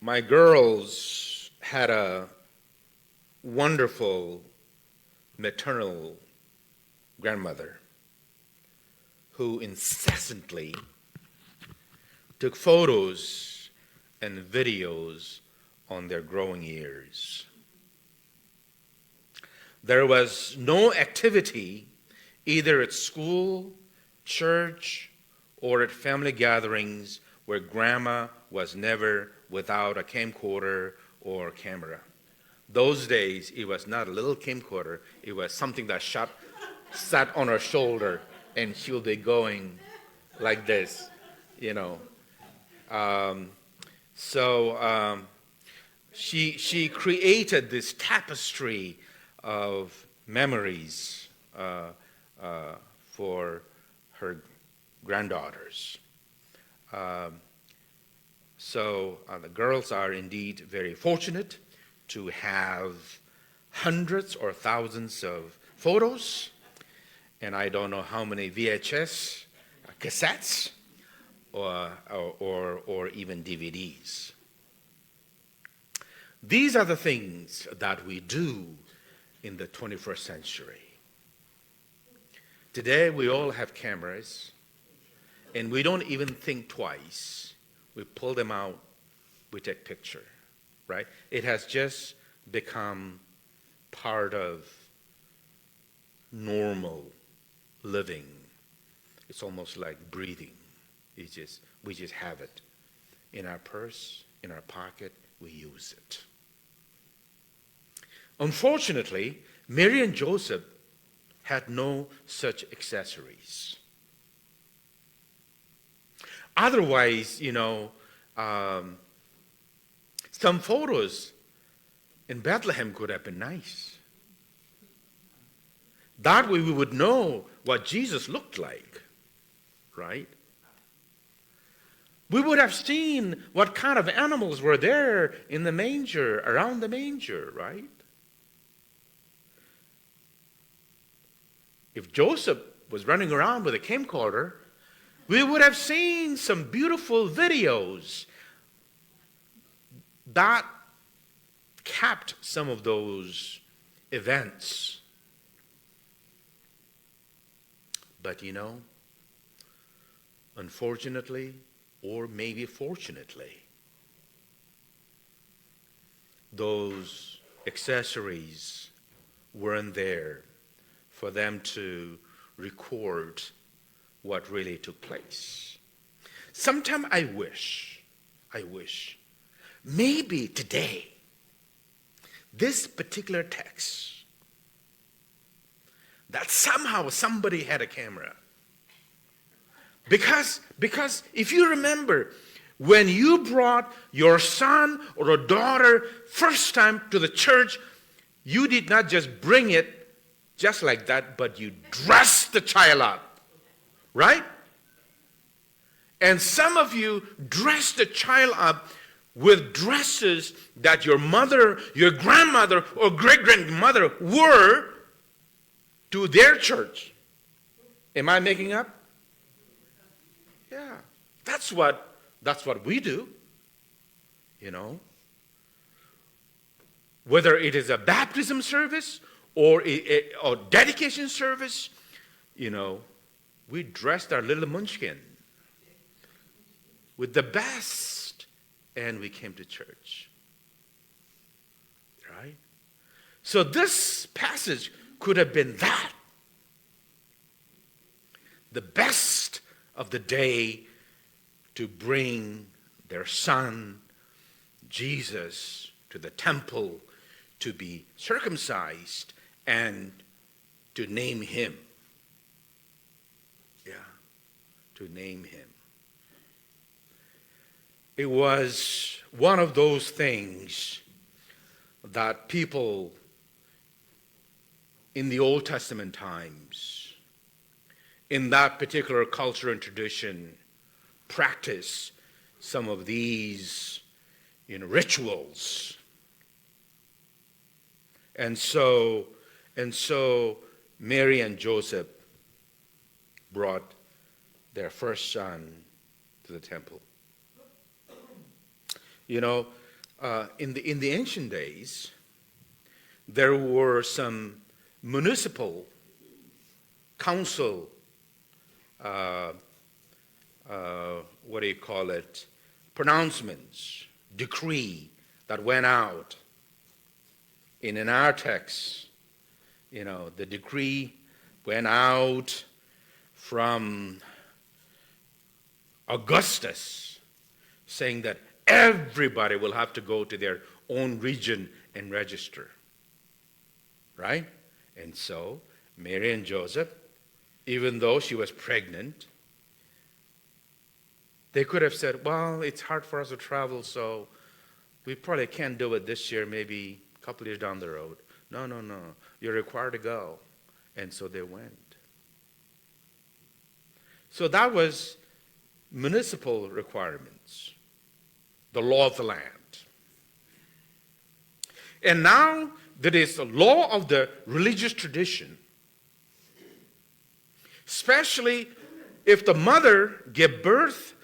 My girls had a wonderful maternal grandmother who incessantly took photos and videos on their growing years. There was no activity, either at school, church, or at family gatherings, where grandma was never without a camcorder or camera. Those days, it was not a little camcorder, it was something that sat on her shoulder, and she would be going like this, you know. She created this tapestry of memories for her granddaughters. The girls are indeed very fortunate to have hundreds or thousands of photos, and I don't know how many VHS cassettes or even DVDs. These are the things that we do in the 21st century. Today, we all have cameras, and we don't even think twice. We pull them out, we take picture, right? It has just become part of normal living. It's almost like breathing. We just have it in our purse, in our pocket, we use it. Unfortunately, Mary and Joseph had no such accessories. Otherwise, some photos in Bethlehem could have been nice. That way we would know what Jesus looked like, right? We would have seen what kind of animals were there in the manger, around the manger, right? If Joseph was running around with a camcorder, we would have seen some beautiful videos that capped some of those events. But unfortunately, or maybe fortunately, those accessories weren't there for them to record what really took place. Sometimes I wish, maybe today, this particular text, that somehow somebody had a camera. Because if you remember, when you brought your son or a daughter first time to the church, you did not just bring it just like that, but you dressed the child up, right? And some of you dressed the child up with dresses that your mother, your grandmother, or great-grandmother wore to their church. Am I making up? Yeah, that's what we do, Whether it is a baptism service or a dedication service, we dressed our little munchkin with the best, and we came to church, right? So this passage could have been that. The best of the day to bring their son, Jesus, to the temple to be circumcised and to name him. Yeah, to name him. It was one of those things that people in the Old Testament times, in that particular culture and tradition, practice some of these rituals. And so Mary and Joseph brought their first son to the temple. in the ancient days, there were some municipal council, pronouncements, decree that went out. In our text, the decree went out from Augustus saying that everybody will have to go to their own region and register. Right? And so, Mary and Joseph, even though she was pregnant, they could have said, well, it's hard for us to travel, so we probably can't do it this year, maybe a couple years down the road. No. You're required to go. And so they went. So that was municipal requirements, the law of the land. And now there is the law of the religious tradition, especially if the mother gave birth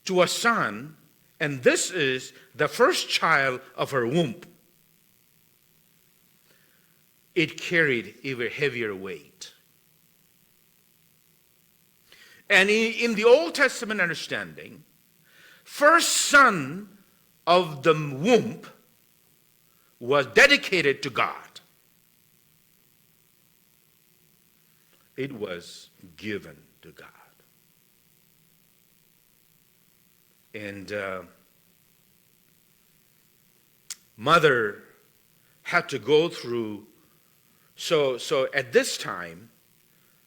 to a son, and this is the first child of her womb. It carried even heavier weight. And in the Old Testament understanding, first son of the womb was dedicated to God. It was given to God. And mother had to go through, so at this time,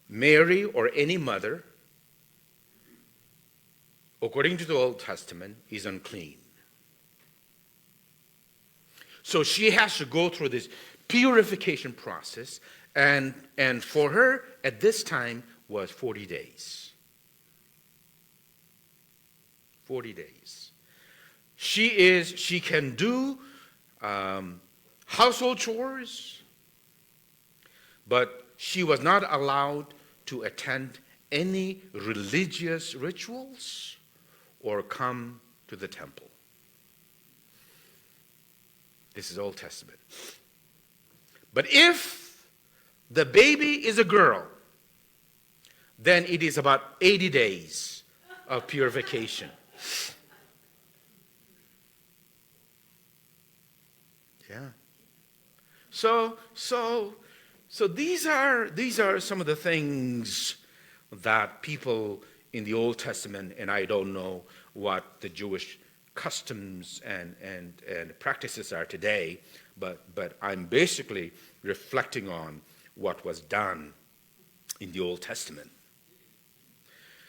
Mary or any mother, according to the Old Testament, is unclean. So she has to go through this purification process, and for her at this time was 40 days. 40 days. She can do household chores, but she was not allowed to attend any religious rituals or come to the temple. This is Old Testament. But if the baby is a girl, then it is about 80 days of purification. Yeah. So these are some of the things that people in the Old Testament, and I don't know what the Jewish customs and practices are today, but I'm basically reflecting on what was done in the Old Testament.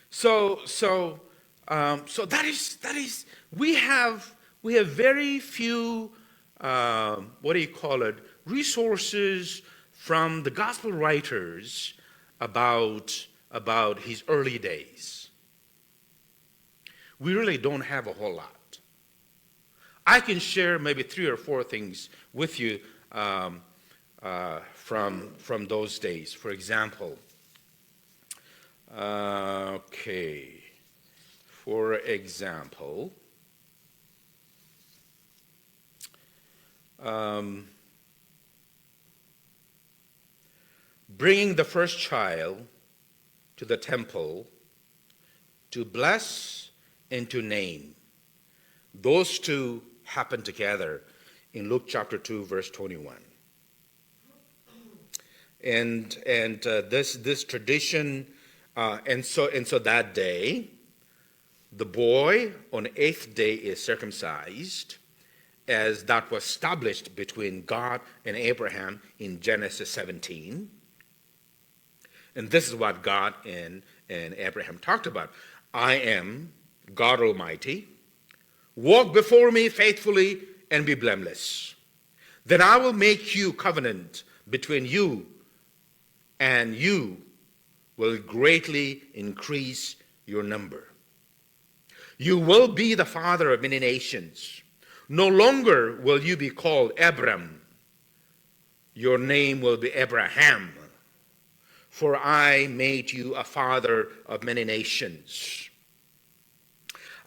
So that is we have very few resources from the gospel writers about his early days. We really don't have a whole lot. I can share maybe 3 or 4 things with you from those days. For example, bringing the first child to the temple to bless and to name. Those two happen together in Luke chapter 2, verse 21. And this tradition, and so that day, the boy on the 8th day is circumcised, as that was established between God and Abraham in Genesis 17. And this is what God and Abraham talked about. I am God Almighty. Walk before me faithfully and be blameless. Then I will make you covenant between you, and you will greatly increase your number. You will be the father of many nations. No longer will you be called Abram. Your name will be Abraham. For I made you a father of many nations.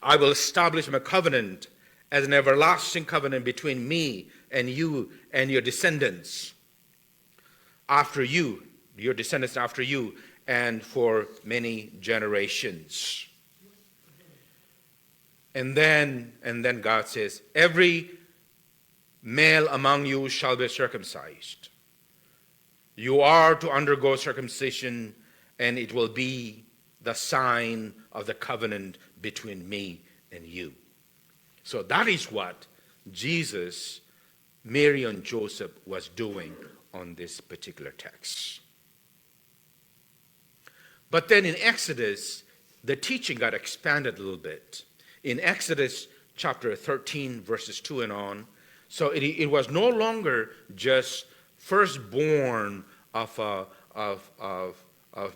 I will establish my covenant as an everlasting covenant between me and you and your descendants after you, your descendants after you, and for many generations. And then God says, every male among you shall be circumcised. You are to undergo circumcision, and it will be the sign of the covenant between me and you. So that is what Jesus, Mary, and Joseph was doing on this particular text. But then in Exodus, the teaching got expanded a little bit. In Exodus chapter 13, verses 2 and on, so it was no longer just firstborn of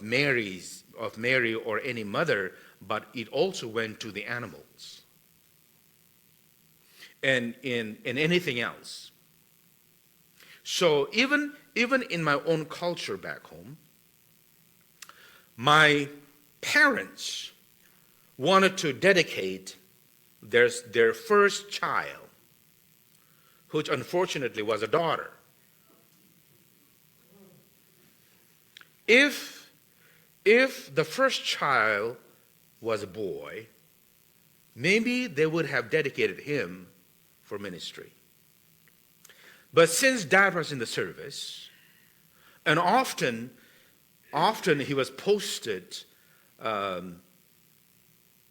Mary or any mother, but it also went to the animals and in anything else. So even in my own culture back home, my parents wanted to dedicate their first child, which unfortunately was a daughter. If the first child was a boy, maybe they would have dedicated him for ministry. But since Dad was in the service, and often he was posted at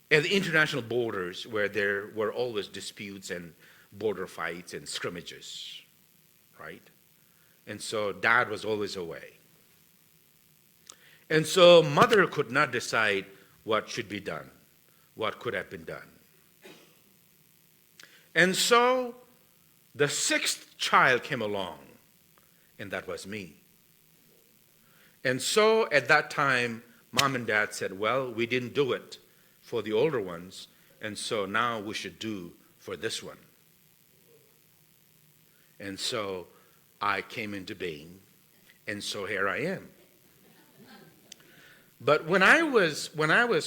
the international borders where there were always disputes and border fights and scrimmages, right? And so Dad was always away. And so Mother could not decide what should be done, what could have been done. And so the sixth child came along, and that was me. And so at that time, Mom and Dad said, well, we didn't do it for the older ones, and so now we should do for this one. And so I came into being, and so here I am. But when I was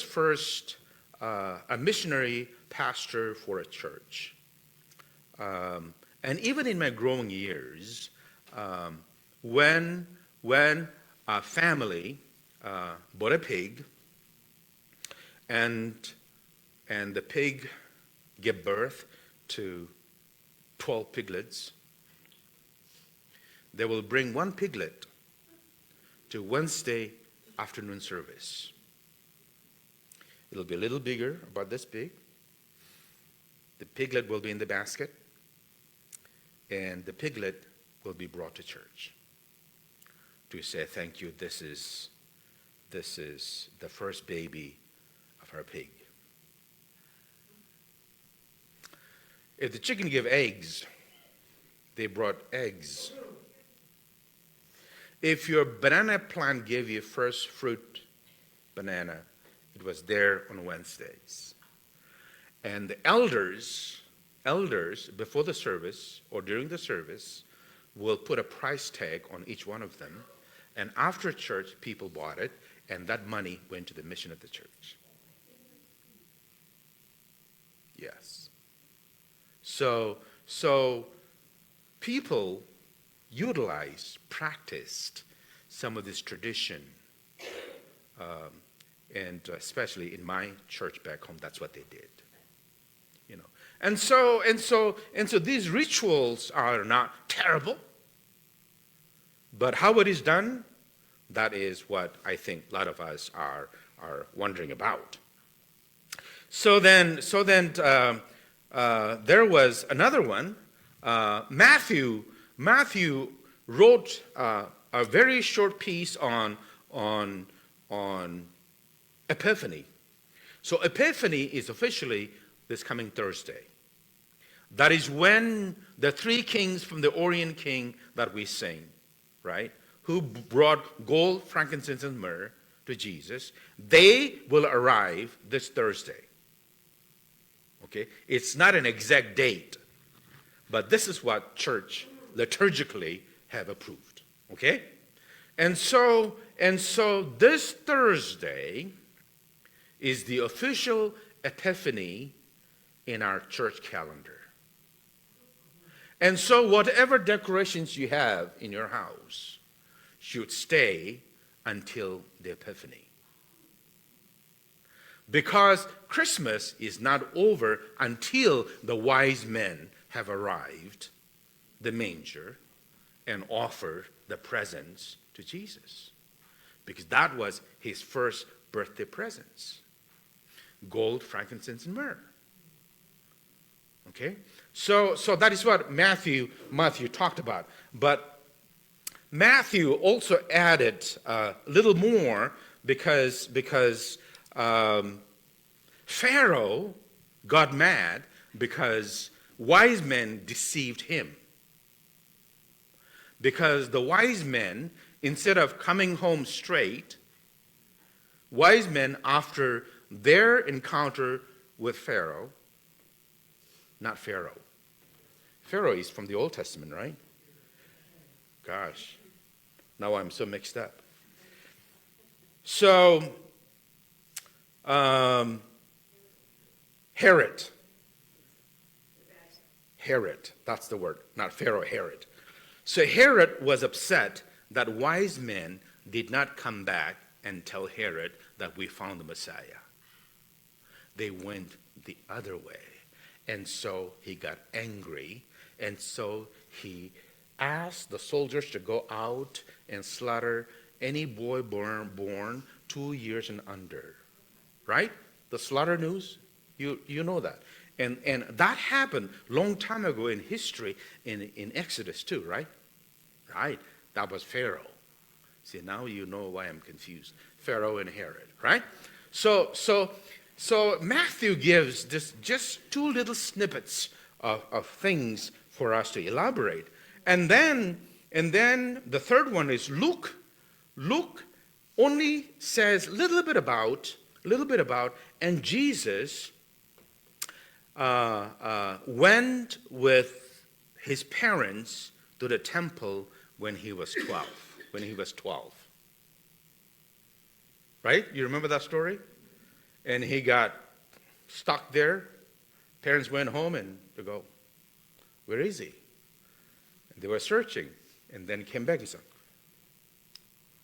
first a missionary pastor for a church, and even in my growing years, when a family bought a pig, and the pig gave birth to 12 piglets, they will bring one piglet to Wednesday afternoon service. It'll be a little bigger, about this big. The piglet will be in the basket, and the piglet will be brought to church to say, thank you, this is the first baby of our pig. If the chicken give eggs, they brought eggs. If your banana plant gave you first fruit banana, it was there on Wednesdays. And the elders before the service or during the service will put a price tag on each one of them. And after church, people bought it, and that money went to the mission of the church. Yes. So people utilized, practiced some of this tradition, and especially in my church back home, that's what they did. You know, and so these rituals are not terrible, but how it is done, that is what I think a lot of us are wondering about. So then there was another one. Matthew wrote a very short piece on Epiphany. So Epiphany is officially this coming Thursday. That is when the three kings from the Orient King that we sing, right, who brought gold, frankincense, and myrrh to Jesus, they will arrive this Thursday. Okay? It's not an exact date, but this is what church liturgically have approved. Okay? And so this Thursday is the official Epiphany in our church calendar. And so whatever decorations you have in your house should stay until the Epiphany. Because Christmas is not over until the wise men have arrived, the manger, and offered the presents to Jesus. Because that was his first birthday presents. Gold, frankincense, and myrrh. Okay? So that is what Matthew talked about. But Matthew also added a little more because Pharaoh got mad because wise men deceived him. Because the wise men, instead of coming home straight, wise men, after their encounter with Pharaoh, not Pharaoh. Pharaoh is from the Old Testament, right? Gosh, now I'm so mixed up. So, Herod, that's the word, not Pharaoh, Herod. So Herod was upset that wise men did not come back and tell Herod that we found the Messiah. They went the other way. And so he got angry. And so he asked the soldiers to go out and slaughter any boy born 2 years and under. Right? The slaughter news, you know that. And that happened long time ago in history in Exodus too, right? Right. That was Pharaoh. See, now you know why I'm confused. Pharaoh and Herod, right? So Matthew gives this just two little snippets of things for us to elaborate. And then the third one is Luke. Luke only says a little bit about, and Jesus went with his parents to the temple when he was 12. Right? You remember that story? And he got stuck there. Parents went home and to go, where is he? And they were searching. And then came back and said,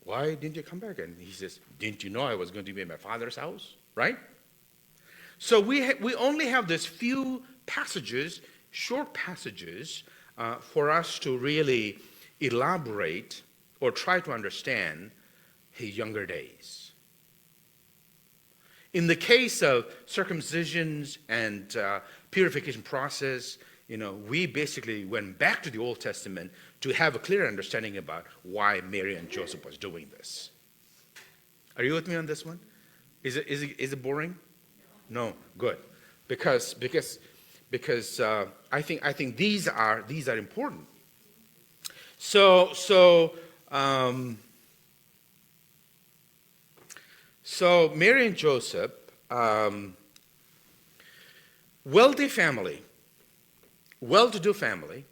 why didn't you come back? And he says, didn't you know I was going to be in my father's house? Right? So we only have this few passages, short passages, for us to really elaborate or try to understand his younger days. In the case of circumcisions and purification process, we basically went back to the Old Testament to have a clear understanding about why Mary and Joseph was doing this. Are you with me on this one? Is it boring? No, good, because I think these are important. So Mary and Joseph, wealthy family, well-to-do family.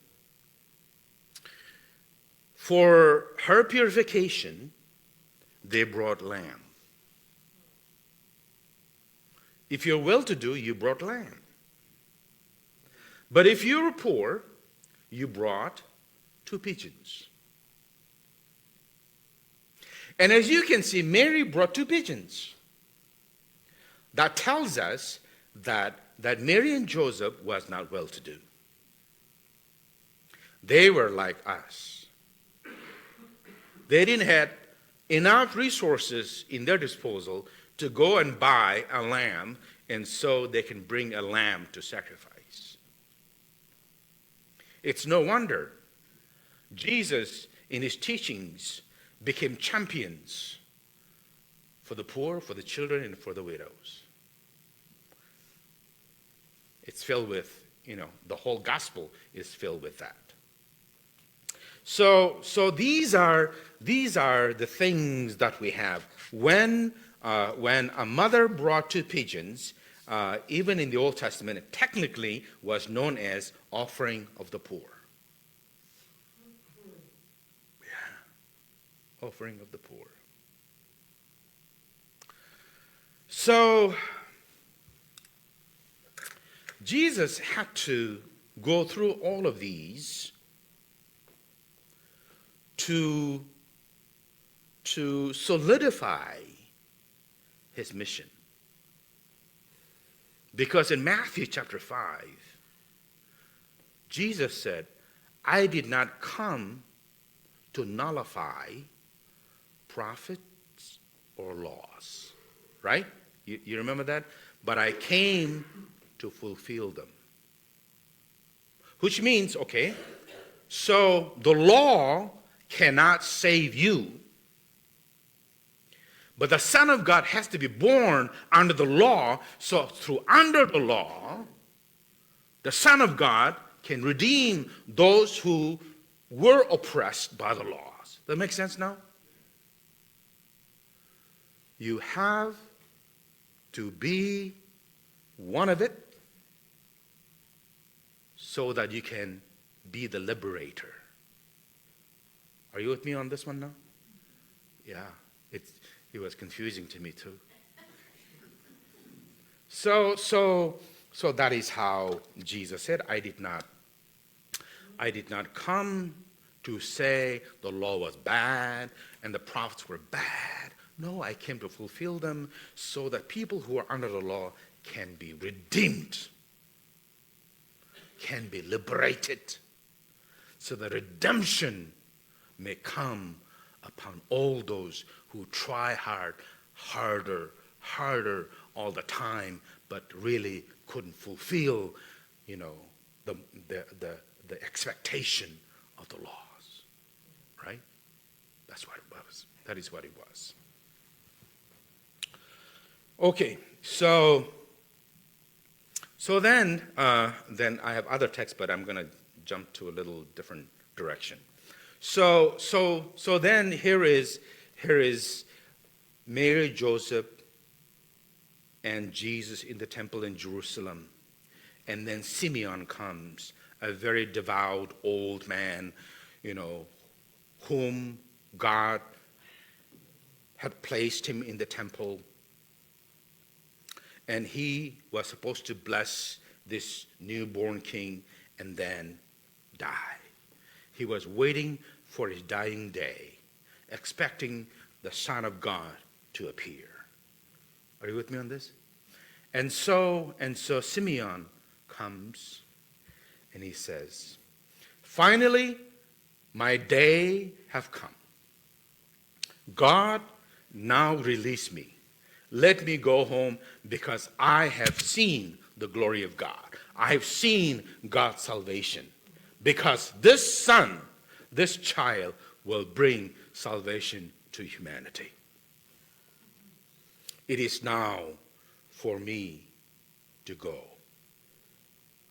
For her purification, they brought lamb. If you're well-to-do, you brought lamb. But if you were poor, you brought 2 pigeons. And as you can see, Mary brought 2 pigeons. That tells us that Mary and Joseph was not well-to-do. They were like us. They didn't have enough resources in their disposal to go and buy a lamb, and so they can bring a lamb to sacrifice. It's no wonder Jesus, in his teachings, became champions for the poor, for the children, and for the widows. It's filled with, the whole gospel is filled with that. So these are the things that we have. When a mother brought 2 pigeons, even in the Old Testament, it technically was known as offering of the poor. Yeah, offering of the poor. So Jesus had to go through all of these to solidify his mission. Because in Matthew chapter 5, Jesus said, I did not come to nullify prophets or laws. Right? You remember that? But I came to fulfill them. Which means, okay, so the law cannot save you. But the Son of God has to be born under the law. So through under the law, the Son of God can redeem those who were oppressed by the laws. That makes sense now? You have to be one of it so that you can be the liberator. Are you with me on this one now? Yeah, it was confusing to me too. So that is how Jesus said, I did not come to say the law was bad and the prophets were bad. No, I came to fulfill them so that people who are under the law can be redeemed, can be liberated, so that redemption may come upon all those who try harder all the time, but really couldn't fulfill, the expectation of the laws. Right? That's what it was. That is what it was. Okay, so then I have other texts, but I'm going to jump to a little different direction. So then here is Mary, Joseph, and Jesus in the temple in Jerusalem. And then Simeon comes, a very devout old man, whom God had placed him in the temple. And he was supposed to bless this newborn king and then die. He was waiting for his dying day, expecting the Son of God to appear. Are you with me on this? And so Simeon comes and he says, finally, my day have come. God, now release me. Let me go home because I have seen the glory of God. I have seen God's salvation. Because this son, this child, will bring salvation to humanity. It is now for me to go.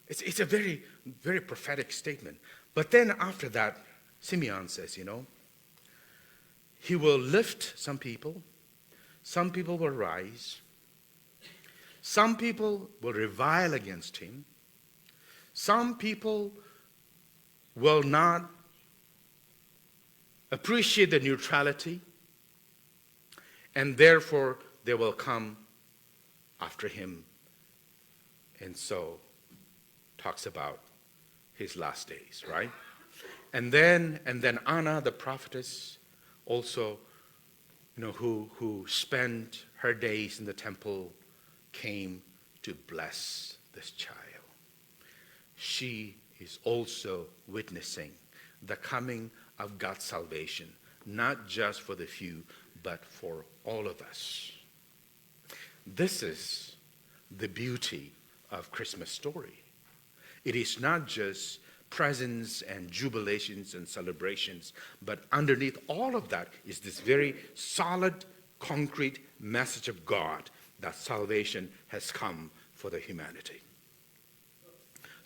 It's a very, very prophetic statement. But then after that, Simeon says, he will lift some people. Some people will rise. Some people will revile against him. Some people will not appreciate the neutrality, and therefore they will come after him. And so talks about his last days, right? And then Anna, the prophetess, also, who spent her days in the temple, came to bless this child. She is also witnessing the coming of God's salvation, not just for the few, but for all of us. This is the beauty of Christmas story. It is not just presents and jubilations and celebrations, but underneath all of that is this very solid, concrete message of God that salvation has come for the humanity.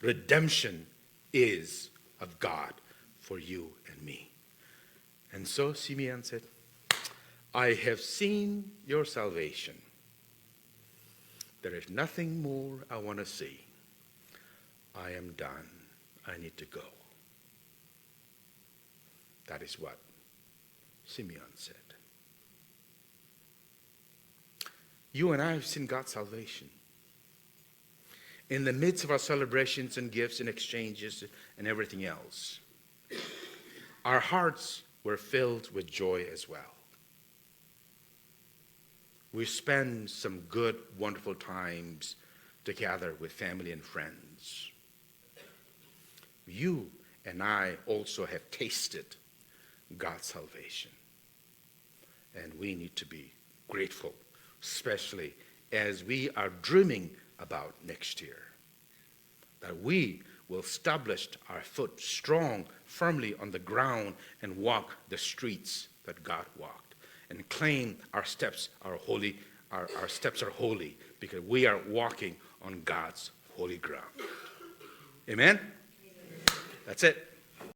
Redemption is of God for you and me. And so Simeon said, I have seen your salvation. There is nothing more I want to see. I am done. I need to go. That is what Simeon said. You and I have seen God's salvation. in the midst of our celebrations and gifts and exchanges and everything else, our hearts were filled with joy as well. We spend some good, wonderful times together with family and friends. You and I also have tasted God's salvation. And we need to be grateful, especially as we are dreaming about next year, that we will establish our foot strong, firmly on the ground, and walk the streets that God walked, and claim our steps are holy. Our steps are holy because we are walking on God's holy ground. Amen? That's it.